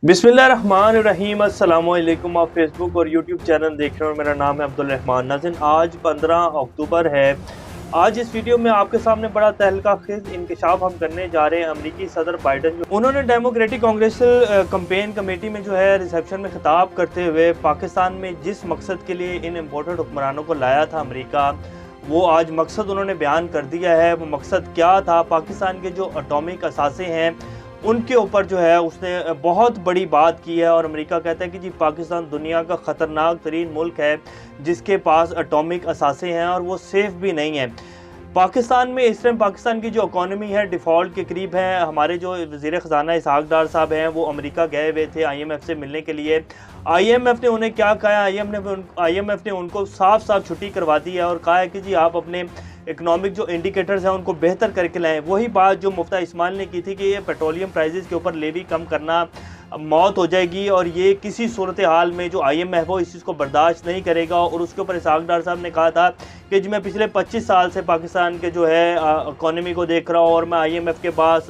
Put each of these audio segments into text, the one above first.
बिस्मिल्लाहिर्रहमानिर्रहीम। अस्सलामुअलैकुम। आप फेसबुक और यूट्यूब चैनल देख रहे हो। मेरा नाम है अब्दुल रहमान नाज़रीन। आज 15 अक्टूबर है। आज इस वीडियो में आपके सामने बड़ा तहलका-खेज़ इंकशाफ हम करने जा रहे हैं। अमेरिकी सदर बाइडन उन्होंने डेमोक्रेटिक कांग्रेसल कैंपेन कमेटी में जो है रिसेप्शन में खिताब करते हुए पाकिस्तान में जिस मकसद के लिए इन इम्पोर्टेड हुक्मरानों को लाया था अमेरिका, वो आज मकसद उन्होंने बयान कर दिया है। वो मकसद क्या था? पाकिस्तान के जो एटॉमिक असासे हैं उनके ऊपर जो है उसने बहुत बड़ी बात की है। और अमेरिका कहता है कि जी पाकिस्तान दुनिया का ख़तरनाक तरीन मुल्क है जिसके पास एटॉमिक असासे हैं और वो सेफ़ भी नहीं है। पाकिस्तान में इस टाइम पाकिस्तान की जो इकॉनमी है डिफ़ॉल्ट के करीब है। हमारे जो वज़ीर ख़ज़ाना इसहाक़ डार साहब हैं वो अमेरिका गए हुए थे IMF से मिलने के लिए। IMF ने उन्हें क्या कहा? IMF ने उनको साफ साफ छुट्टी करवा दी है और कहा है कि जी आप अपने इकनॉमिक जो इंडिकेटर्स हैं उनको बेहतर करके लाएँ। वही बात जो मुफ्ती इस्माइल ने की थी कि ये पेट्रोलियम प्राइसेस के ऊपर लेवी कम करना मौत हो जाएगी और ये किसी सूरत हाल में जो IMF वो इस चीज़ को बर्दाश्त नहीं करेगा। और उसके ऊपर इसहाक़ डार साहब ने कहा था कि जी मैं पिछले 25 साल से पाकिस्तान के जो है इकॉनमी को देख रहा हूँ और मैं IMF के पास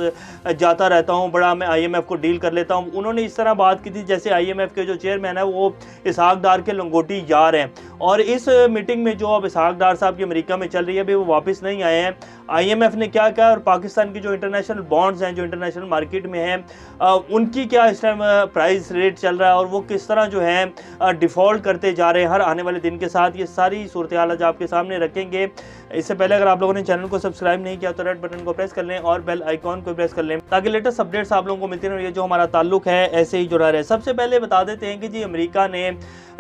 जाता रहता हूँ, बड़ा मैं IMF को डील कर लेता हूँ। उन्होंने इस तरह बात की थी जैसे IMF के जो चेयरमैन है वो इसहाक़ डार के लंगोटी यार हैं। और इस मीटिंग में जो अब इसहाक़ डार साहब की अमेरिका में चल रही है अभी वो वापस नहीं आए हैं। IMF ने क्या कहा और पाकिस्तान की जो इंटरनेशनल बॉन्ड्स हैं जो इंटरनेशनल मार्केट में हैं उनकी क्या इस टाइम प्राइस रेट चल रहा है और वो किस तरह जो है डिफ़ॉल्ट करते जा रहे हैं हर आने वाले दिन के साथ। ये सारी सूरत हाल आज आपके सामने रखेंगे। इससे पहले अगर आप लोगों ने चैनल को सब्सक्राइब नहीं किया तो रेड बटन को प्रेस कर लें और बेल आइकॉन को प्रेस कर लें ताकि लेटेस्ट अपडेट्स आप लोगों को मिलती रहे। जो हमारा ताल्लुक है ऐसे ही जुड़ा रहे। सबसे पहले बता देते हैं कि जी अमेरिका ने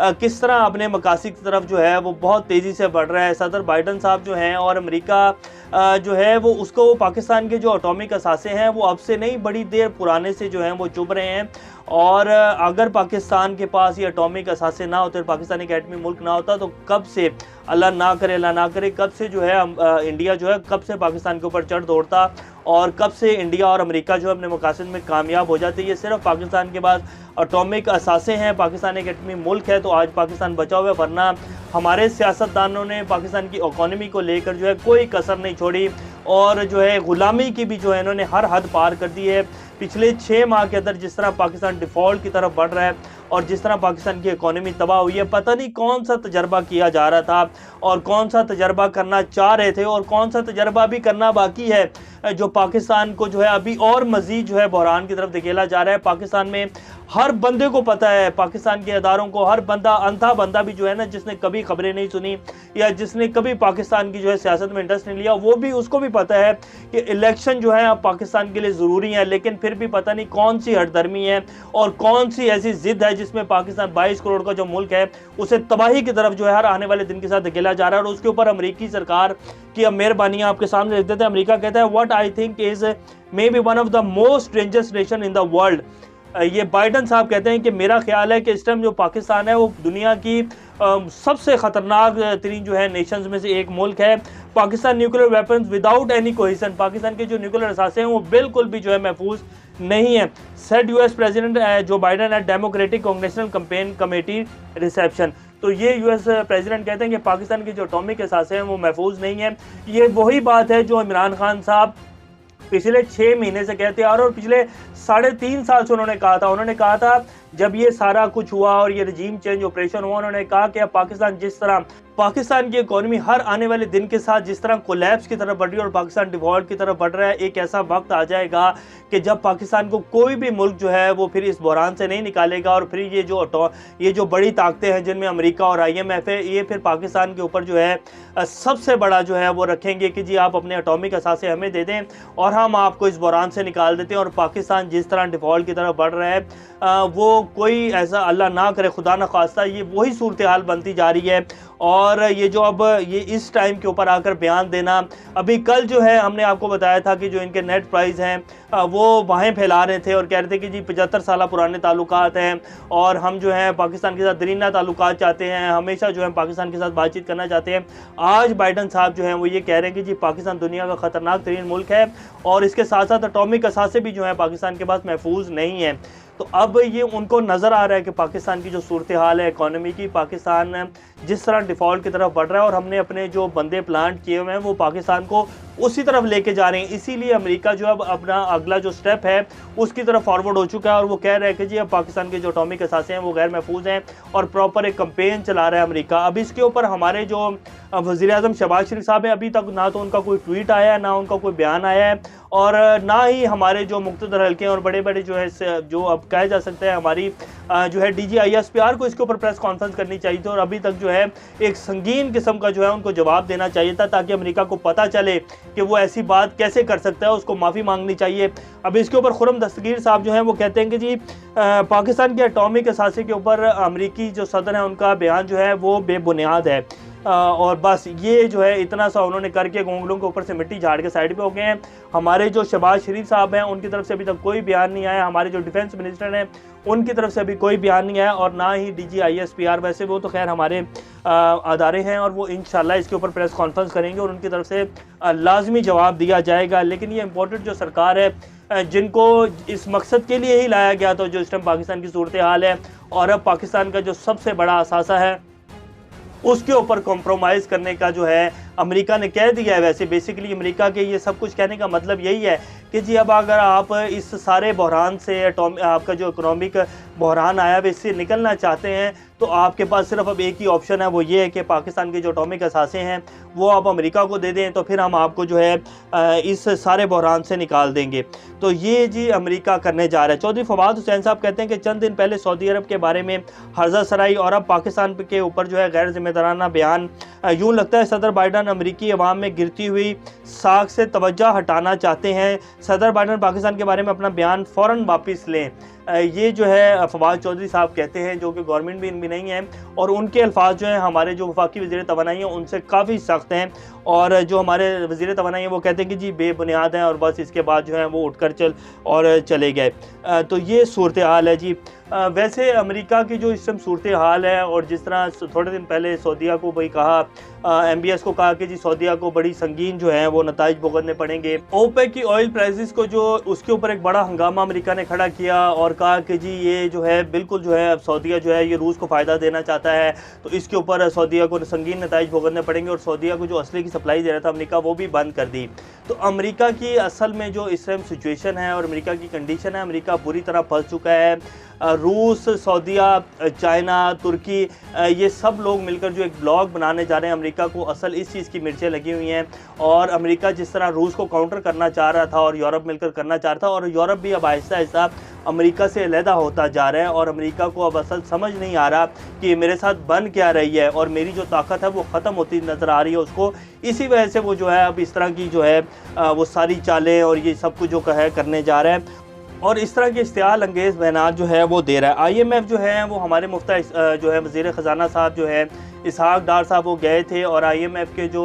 किस तरह अपने मकासद की तरफ जो है वो बहुत तेज़ी से बढ़ रहा है। सदर बाइडन साहब जो हैं और अमेरिका जो है वो उसको पाकिस्तान के जो एटॉमिक असासे हैं वो अब से नहीं बड़ी देर पुराने से जो हैं वो चुभ रहे हैं। और अगर पाकिस्तान के पास ये एटॉमिक असासे ना होते, पाकिस्तान एक एटमी मुल्क ना होता तो कब से अल्लाह ना करे कब से जो है इंडिया जो है कब से पाकिस्तान के ऊपर चढ़ दौड़ता और कब से इंडिया और अमेरिका जो है अपने मकासद में कामयाब हो जाते। ये सिर्फ पाकिस्तान के पास एटॉमिक असासे हैं, पाकिस्तान एक एटमी मुल्क है तो आज पाकिस्तान बचा हुआ है। वरना हमारे सियासतदानों ने पाकिस्तान की इकॉनमी को लेकर जो है कोई कसर नहीं छोड़ी और जो है ग़ुलामी की भी जो है इन्होंने हर हद पार कर दी है। पिछले 6 माह के अंदर जिस तरह पाकिस्तान डिफ़ॉल्ट की तरफ बढ़ रहा है और जिस तरह पाकिस्तान की इकॉनमी तबाह हुई है, पता नहीं कौन सा तजर्बा किया जा रहा था और कौन सा तजर्बा करना चाह रहे थे और कौन सा तजर्बा भी करना बाकी है जो पाकिस्तान को जो है अभी और मज़ीद जो है बहरान की तरफ धकेला जा रहा है। पाकिस्तान में हर बंदे को पता है, पाकिस्तान के अदारों को, हर बंदा अंधा बंदा भी जो है ना जिसने कभी खबरें नहीं सुनी या जिसने कभी पाकिस्तान की जो है सियासत में इंटरेस्ट नहीं लिया वो भी उसको भी पता है कि इलेक्शन जो है अब पाकिस्तान के लिए ज़रूरी है। लेकिन फिर भी पता नहीं कौन सी हठधर्मी है और कौन सी ऐसी ज़िद है जिसमें पाकिस्तान 22 करोड़ का जो मुल्क है उसे तबाही की तरफ जो है हर आने वाले दिन के साथ धकेला जा रहा है। और उसके ऊपर अमेरिकी सरकार की अब मेहरबानियाँ आपके सामने रख देते हैं। अमेरिका कहता है what I think is may be one of the most dangerous nation in the world. ये बाइडन साहब कहते हैं कि मेरा ख्याल है कि इस टाइम जो पाकिस्तान है वो दुनिया की सबसे ख़तरनाक तरीन जो है नेशंस में से एक मुल्क है। Pakistan nuclear weapons without any cohesion, Pakistan के जो न्यूक्लियर असासे हैं वो बिल्कुल भी जो है महफूज नहीं है। सेड US प्रेसिडेंट जो बाइडन है democratic congressional campaign committee reception. तो ये US प्रेसिडेंट कहते हैं कि पाकिस्तान के जो एटॉमिक असासे हैं वो महफूज नहीं है। ये वही बात है जो इमरान खान साहब पिछले 6 महीने से कहते आ रहे और पिछले 3.5 साल से उन्होंने कहा था जब ये सारा कुछ हुआ और ये रजीम चेंज ऑपरेशन हुआ, उन्होंने कहा कि अब पाकिस्तान जिस तरह पाकिस्तान की इकॉनमी हर आने वाले दिन के साथ जिस तरह कोलैप्स की तरफ बढ़ रही है और पाकिस्तान डिफ़ॉल्ट की तरफ बढ़ रहा है, एक ऐसा वक्त आ जाएगा कि जब पाकिस्तान को कोई भी मुल्क जो है वो फिर इस बहरान से नहीं निकालेगा। और फिर ये जो बड़ी ताकतें हैं जिनमें अमेरिका और IMF है, ये फिर पाकिस्तान के ऊपर जो है सबसे बड़ा जो है वो रखेंगे कि जी आप अपने एटॉमिक असासे हमें दे दें और हम आपको इस बहरान से निकाल देते हैं। और पाकिस्तान जिस तरह डिफ़ॉल्ट की तरफ बढ़ रहा है वो कोई ऐसा अल्लाह ना करे, खुदा न खास्ता, ये वही सूरत हाल बनती जा रही है। और ये जो अब ये इस टाइम के ऊपर आकर बयान देना, अभी कल जो है हमने आपको बताया था कि जो इनके नेट प्राइस हैं वो वाहें फैला रहे थे और कह रहे थे कि जी 75 साल पुराने ताल्लुकात हैं और हम जो है पाकिस्तान के साथ दरीना ताल्लुकात चाहते हैं, हमेशा जो है पाकिस्तान के साथ बातचीत करना चाहते हैं। आज बाइडन साहब जो हैं वो ये कह रहे हैं कि जी पाकिस्तान दुनिया का ख़तरनाक तरीन मुल्क है और इसके साथ साथ एटॉमिक असासे भी जो है पाकिस्तान के पास महफूज नहीं है। तो अब ये उनको नज़र आ रहा है कि पाकिस्तान की जो सूरत हाल है इकॉनमी की, पाकिस्तान जिस तरह डिफ़ॉल्ट की तरफ बढ़ रहा है और हमने अपने जो बंदे प्लांट किए हुए हैं वो पाकिस्तान को उसी तरफ लेके जा रहे हैं। इसीलिए अमेरिका जो अब अपना अगला जो स्टेप है उसकी तरफ फॉरवर्ड हो चुका है और वो कह रहा है कि जी अब पाकिस्तान के जो एटॉमिक असासे हैं वो गैर महफूज हैं और प्रॉपर एक कैंपेन चला रहा है अमेरिका। अब इसके ऊपर हमारे जो वज़ीर-ए-आज़म शहबाज शरीफ साहब हैं, अभी तक ना तो उनका कोई ट्वीट आया है, ना उनका कोई बयान आया है और ना ही हमारे जो मुक़्तदर हल्के और बड़े बड़े जो है जो अब कहा जा सकता है हमारी जो है DGISPR को इसके ऊपर प्रेस कॉन्फ्रेंस करनी चाहिए थी और अभी तक जो है एक संगीन किस्म का जो है उनको जवाब देना चाहिए था, ताकि अमेरिका को पता चले कि वो ऐसी बात कैसे कर सकता है, उसको माफ़ी मांगनी चाहिए। अब इसके ऊपर खुर्रम दस्तगीर साहब जो हैं वो कहते हैं कि जी पाकिस्तान के एटॉमिक असासे के ऊपर अमेरिकी जो सदर हैं उनका बयान जो है वो बेबुनियाद है और बस ये जो है इतना सा उन्होंने करके गोंगलों के ऊपर से मिट्टी झाड़ के साइड पे हो गए हैं। हमारे जो शहबाज शरीफ साहब हैं उनकी तरफ से अभी तक कोई बयान नहीं आया, हमारे जो डिफेंस मिनिस्टर हैं उनकी तरफ से अभी कोई बयान नहीं आया और ना ही DGISPR, वैसे वो तो खैर हमारे अदारे हैं और वो इंशाल्लाह इसके ऊपर प्रेस कॉन्फ्रेंस करेंगे और उनकी तरफ से लाजमी जवाब दिया जाएगा। लेकिन ये इम्पोर्टेंट जो सरकार है जिनको इस मकसद के लिए ही लाया गया था, जो इस टाइम पाकिस्तान की सूरत हाल है और अब पाकिस्तान का जो सबसे बड़ा असासा है उसके ऊपर कॉम्प्रोमाइज़ करने का जो है अमेरिका ने कह दिया है। वैसे बेसिकली अमेरिका के ये सब कुछ कहने का मतलब यही है कि जी अब अगर आप इस सारे बहरान से आपका जो इकोनॉमिक बहरान आया है इससे निकलना चाहते हैं तो आपके पास सिर्फ अब एक ही ऑप्शन है, वो ये है कि पाकिस्तान के जो एटॉमिक असासे हैं वो आप अमेरिका को दे दें, तो फिर हम आपको जो है इस सारे बहरान से निकाल देंगे। तो ये जी अमेरिका करने जा रहा है। चौधरी फवाद हुसैन साहब कहते हैं कि चंद दिन पहले सऊदी अरब के बारे में हर्जा सराई और अब पाकिस्तान के ऊपर जो है गैर जिम्मेदाराना बयान, यूँ लगता है सदर बाइडन अमेरिकी अवाम में गिरती हुई साख से तवज्जो हटाना चाहते हैं। सदर बाइडन पाकिस्तान के बारे में अपना बयान फ़ौरन वापस लें। ये जो है फवाद चौधरी साहब कहते हैं, जो कि गवर्नमेंट भी इनकी नहीं है और उनके अल्फाज जो हैं हमारे जो वफाकी वज़ीर तवानाई हैं उनसे काफ़ी सख्त हैं और जो हमारे वज़ीर तवानाई हैं वो कहते हैं कि जी बेबुनियाद हैं और बस इसके बाद जो है वो उठकर चले गए। तो ये सूरत हाल है जी। वैसे अमेरिका की जो इस टाइम सूरत हाल है और जिस तरह थोड़े दिन पहले सऊदीया को भाई कहा, MBS को कहा कि जी सऊदीया को बड़ी संगीन जो है वो नताइज भुगतने पड़ेंगे। ओपेक की ऑयल प्राइसेस को जो उसके ऊपर एक बड़ा हंगामा अमेरिका ने खड़ा किया और कहा कि जी ये जो है बिल्कुल जो है अब सऊदीया जो है ये रूस को फ़ायदा देना चाहता है तो इसके ऊपर सऊदीया को संगीन नताइज भुगतने पड़ेंगे और सऊदीया को जो असली की सप्लाई दे रहा था अमेरिका वो भी बंद कर दी। तो अमेरिका की असल में जो इस टाइम सिचुएशन है और अमेरिका की कंडीशन है, अमेरिका बुरी तरह फंस चुका है। रूस, सऊदीया, चाइना, तुर्की ये सब लोग मिलकर जो एक ब्लॉक बनाने जा रहे हैं अमेरिका को असल इस चीज़ की मिर्चें लगी हुई हैं और अमेरिका जिस तरह रूस को काउंटर करना चाह रहा था और यूरोप मिलकर करना चाह रहा था और यूरोप भी अब आहिस्ता आहिस्ता अमेरिका से अलहदा होता जा रहा है और अमेरिका को अब असल समझ नहीं आ रहा कि मेरे साथ बन क्या रही है और मेरी जो ताकत है वो ख़त्म होती नज़र आ रही है उसको। इसी वजह से वो जो है अब इस तरह की जो है वो सारी चालें और ये सब कुछ जो है करने जा रहा है और इस तरह के इश्तियाल अंगेज़ बयानात जो है वो दे रहा है। IMF जो है वो हमारे मुफ्ती जो है वज़ीर ख़जाना साहब जो है इसहाक डार साहब वो गए थे और IMF के जो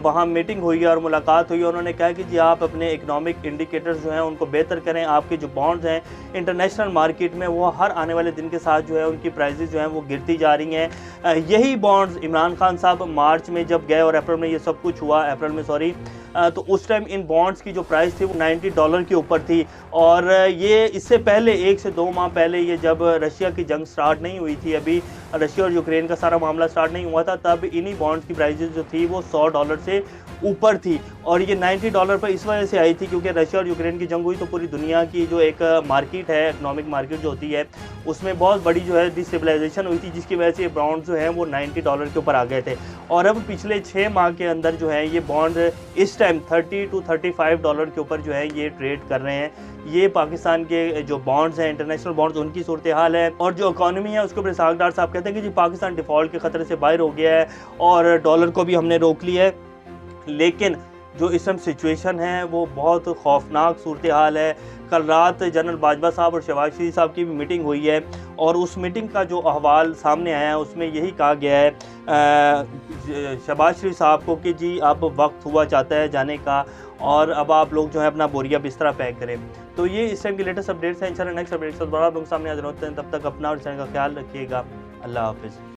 वहाँ मीटिंग हुई है और मुलाकात हुई है, उन्होंने कहा कि जी आप अपने इकनॉमिक इंडिकेटर्स जो हैं उनको बेहतर करें। आपके जो बॉन्ड्स हैं इंटरनेशनल मार्केट में वो हर आने वाले दिन के साथ जो है उनकी प्राइसेस जो हैं वो गिरती जा रही हैं। यही बॉन्ड्स इमरान खान साहब मार्च में जब गए और अप्रैल में ये सब कुछ हुआ, अप्रैल में सॉरी, तो उस टाइम इन बॉन्ड्स की जो प्राइस थी वो $90 के ऊपर थी और ये इससे पहले 1 से 2 माह पहले ये जब रशिया की जंग स्टार्ट नहीं हुई थी, अभी रशिया और यूक्रेन का सारा मामला स्टार्ट नहीं हुआ था, तब इन्हीं बॉन्ड्स की प्राइसेस जो थी वो $100 से ऊपर थी और ये $90 पर इस वजह से आई थी क्योंकि रशिया और यूक्रेन की जंग हुई तो पूरी दुनिया की जो एक मार्केट है, इकनॉमिक मार्केट जो होती है, उसमें बहुत बड़ी जो है डिस्टेबलाइजेशन हुई थी जिसकी वजह से ये बॉन्ड जो है वो $90 के ऊपर आ गए थे और अब पिछले 6 माह के अंदर जो है ये बॉन्ड इस टाइम $30 to $35 के ऊपर जो है ये ट्रेड कर रहे हैं। ये पाकिस्तान के जो बॉन्ड्स हैं, इंटरनेशनल बॉन्ड्स, उनकी सूरत हाल है और जो इकॉनमी है उसके ऊपर इसहाक डार साहब कहते हैं कि जी पाकिस्तान डिफ़ॉल्ट के ख़तरे से बाहर हो गया है और डॉलर को भी हमने रोक लिया है, लेकिन जो इस समय सिचुएशन है वो बहुत खौफनाक सूरत हाल है। कल रात जनरल बाजवा साहब और शहबाज शरीफ साहब की भी मीटिंग हुई है और उस मीटिंग का जो अहवाल सामने आया है उसमें यही कहा गया है शहबाज शरीफ साहब को कि जी अब वक्त हुआ चाहता है जाने का और अब आप लोग जो है अपना बोरिया बिस्तरा पैक करें। तो ये इस टाइम की लेटेस्ट अपडेट्स हैं। इंशाल्लाह नेक्स्ट अपडेट्स आप लोग सामने हाजिर होते हैं। तब तक अपना और चैनल का ख्याल रखिएगा। अल्लाह हाफिज़।